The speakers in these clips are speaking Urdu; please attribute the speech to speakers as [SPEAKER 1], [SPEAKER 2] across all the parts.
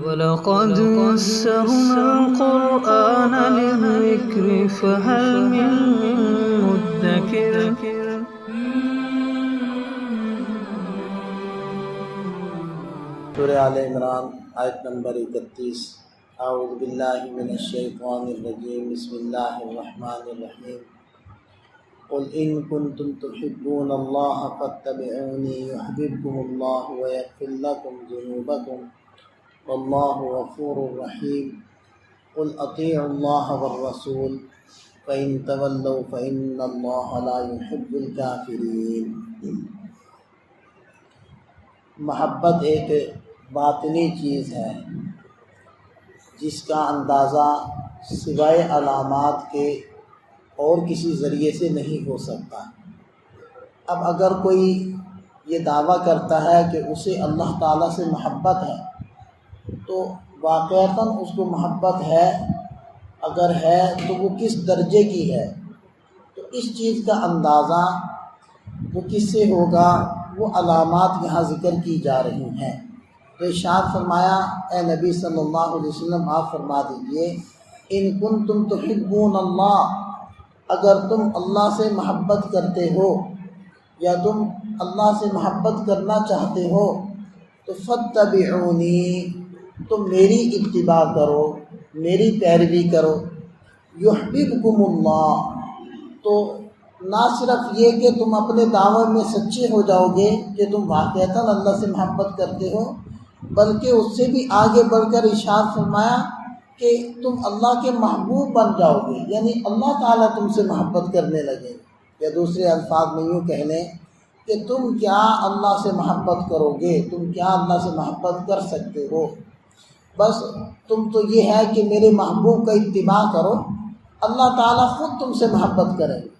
[SPEAKER 1] وَلَقَدْ يَسَّرْنَا الْقُرْآنَ لِلذِّكْرِ فَهَلْ مِن مُّدَّكِرٍ۔
[SPEAKER 2] سورہ آل عمران آیت نمبر 31۔ اعوذ باللہ من الشیطان الرجیم، بسم اللہ الرحمن الرحیم۔ قل ان کنتم تحبون اللہ فاتبعونی یحببکم اللہ ویغفر لکم ذنوبکم واللہ غفور رحیم۔ قل اطیعوا اللہ والرسول فإن تولوا فإن اللہ لا يحب الکافرین۔ محبت ایک باطنی چیز ہے جس کا اندازہ سوائے علامات کے اور کسی ذریعے سے نہیں ہو سکتا۔ اب اگر کوئی یہ دعویٰ کرتا ہے کہ اسے اللہ تعالیٰ سے محبت ہے تو واقعتاً اس کو محبت ہے، اگر ہے تو وہ کس درجے کی ہے، تو اس چیز کا اندازہ وہ کس سے ہوگا، وہ علامات یہاں ذکر کی جا رہی ہیں۔ تو ارشاد فرمایا، اے نبی صلی اللہ علیہ وسلم آپ فرما دیجئے، ان کنتم تحبون اللہ، اگر تم اللہ سے محبت کرتے ہو یا تم اللہ سے محبت کرنا چاہتے ہو تو فاتبعونی، تم میری اتباع کرو، میری پیروی کرو، یحببکم اللہ، تو نہ صرف یہ کہ تم اپنے دعوے میں سچے ہو جاؤ گے کہ تم واقعتاً اللہ سے محبت کرتے ہو، بلکہ اس سے بھی آگے بڑھ کر ارشاد فرمایا کہ تم اللہ کے محبوب بن جاؤ گے، یعنی اللہ تعالیٰ تم سے محبت کرنے لگے۔ یا دوسرے الفاظ میں یوں کہہ لیں کہ تم کیا اللہ سے محبت کرو گے، تم کیا اللہ سے محبت کر سکتے ہو، بس تم تو یہ ہے کہ میرے محبوب کا اتباع کرو، اللہ تعالیٰ خود تم سے محبت کرے گا۔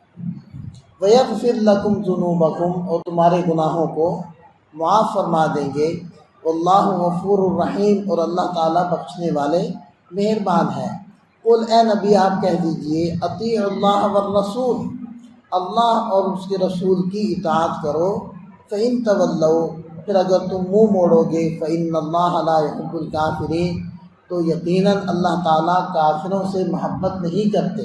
[SPEAKER 2] وَيَغْفِرْ لَكُمْ ذُنُوبَكُمْ، اور تمہارے گناہوں کو معاف فرما دیں گے، واللہ غفور الرحیم، اور اللہ تعالیٰ بخشنے والے مہربان ہے۔ قل، اے نبی آپ کہہ دیجئے، اطیعوا اللہ والرسول، اللہ اور اس کے رسول کی اطاعت کرو، فإن تولوا، پھر اگر تم منہ موڑو گے، فإن اللہ لا يحب الکافرین، تو یقیناً اللہ تعالیٰ کافروں سے محبت نہیں کرتے۔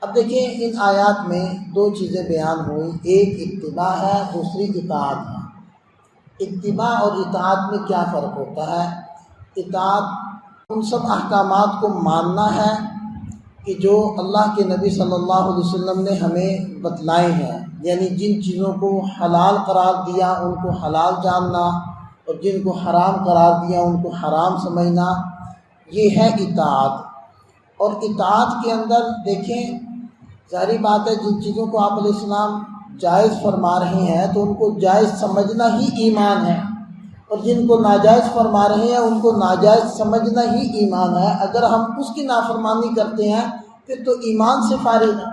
[SPEAKER 2] اب دیکھیں ان آیات میں دو چیزیں بیان ہوئی، ایک اتباع ہے، دوسری اطاعت ہے۔ اتباع اور اطاعت میں کیا فرق ہوتا ہے؟ اطاعت ان سب احکامات کو ماننا ہے کہ جو اللہ کے نبی صلی اللہ علیہ وسلم نے ہمیں بتلائے ہیں، یعنی جن چیزوں کو حلال قرار دیا ان کو حلال جاننا، اور جن کو حرام قرار دیا ان کو حرام سمجھنا، یہ ہے اطاعت۔ اور اطاعت کے اندر دیکھیں ظاہری بات ہے، جن چیزوں کو آپ علیہ السلام جائز فرما رہے ہیں تو ان کو جائز سمجھنا ہی ایمان ہے، اور جن کو ناجائز فرما رہے ہیں ان کو ناجائز سمجھنا ہی ایمان ہے۔ اگر ہم اس کی نافرمانی کرتے ہیں پھر تو ایمان سے فارغ ہے۔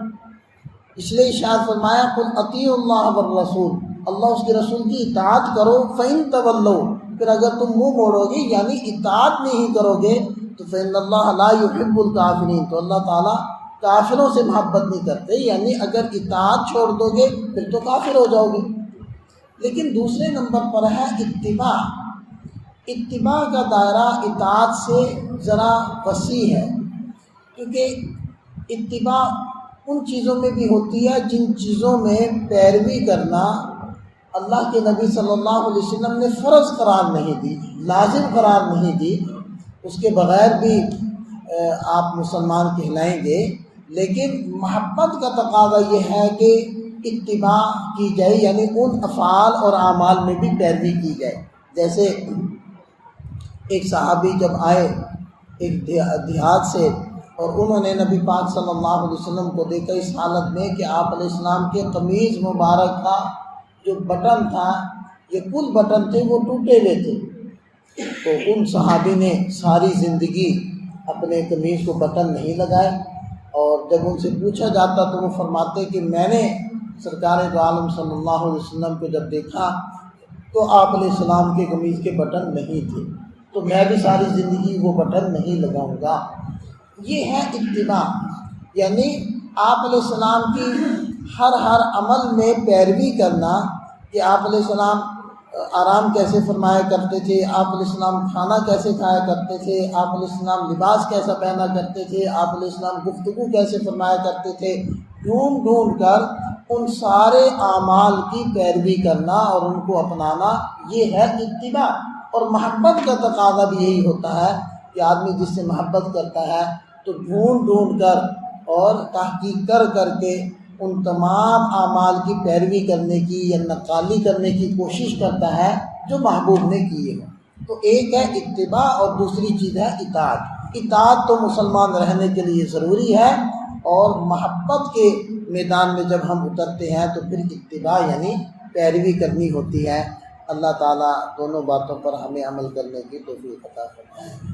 [SPEAKER 2] اس لیے ارشاد فرمایا، قل اطیعوا اللہ والرسول، اللہ اس کے رسول کی اطاعت کرو، فإن تولوا، پھر اگر تم منہ موڑو گے یعنی اطاعت نہیں کرو گے تو فإن اللہ لا يحب الکافرین، تو اللہ تعالیٰ کافروں سے محبت نہیں کرتے، یعنی اگر اطاعت چھوڑ دو گے پھر تو کافر ہو جاؤ گے۔ لیکن دوسرے نمبر پر ہے اتباع۔ اتباع کا دائرہ اطاعت سے ذرا وسیع ہے، کیونکہ اتباع ان چیزوں میں بھی ہوتی ہے جن چیزوں میں پیروی کرنا اللہ کے نبی صلی اللہ علیہ وسلم نے فرض قرار نہیں دی، لازم قرار نہیں دی، اس کے بغیر بھی آپ مسلمان کہلائیں گے، لیکن محبت کا تقاضا یہ ہے کہ اتباع کی جائے، یعنی ان افعال اور اعمال میں بھی پیروی کی جائے۔ جیسے ایک صحابی جب آئے ایک دیہات سے اور انہوں نے نبی پاک صلی اللہ علیہ وسلم کو دیکھا اس حالت میں کہ آپ علیہ السلام کے قمیض مبارک کا جو بٹن تھا، یہ کل بٹن تھے وہ ٹوٹے ہوئے تھے، تو ان صحابی نے ساری زندگی اپنے قمیض کو بٹن نہیں لگائے، اور جب ان سے پوچھا جاتا تو وہ فرماتے کہ میں نے سرکار دو عالم صلی اللہ علیہ وسلم کو جب دیکھا تو آپ علیہ السلام کے قمیض کے بٹن نہیں تھے، تو میں بھی ساری زندگی وہ بٹن نہیں لگاؤں گا۔ یہ ہے اتباع، یعنی آپ علیہ السلام کی ہر عمل میں پیروی کرنا، کہ آپ علیہ السلام آرام کیسے فرمایا کرتے تھے، آپ علیہ السلام کھانا کیسے کھایا کرتے تھے، آپ علیہ السلام لباس کیسا پہنا کرتے تھے، آپ علیہ السلام گفتگو کیسے فرمایا کرتے تھے، ڈھونڈ ڈھونڈ کر ان سارے اعمال کی پیروی کرنا اور ان کو اپنانا، یہ ہے اتباع۔ اور محبت کا تقاضا بھی یہی ہوتا ہے کہ آدمی جس سے محبت کرتا ہے تو ڈھونڈ ڈھونڈ کر اور تحقیق کر کر کے ان تمام اعمال کی پیروی کرنے کی یا نقالی کرنے کی کوشش کرتا ہے جو محبوب نے کیے ہوں۔ تو ایک ہے اتباع اور دوسری چیز ہے اطاعت۔ اطاعت تو مسلمان رہنے کے لیے ضروری ہے، اور محبت کے میدان میں جب ہم اترتے ہیں تو پھر اتباع یعنی پیروی کرنی ہوتی ہے۔ اللہ تعالیٰ دونوں باتوں پر ہمیں عمل کرنے کی توفیق عطا فرمائے۔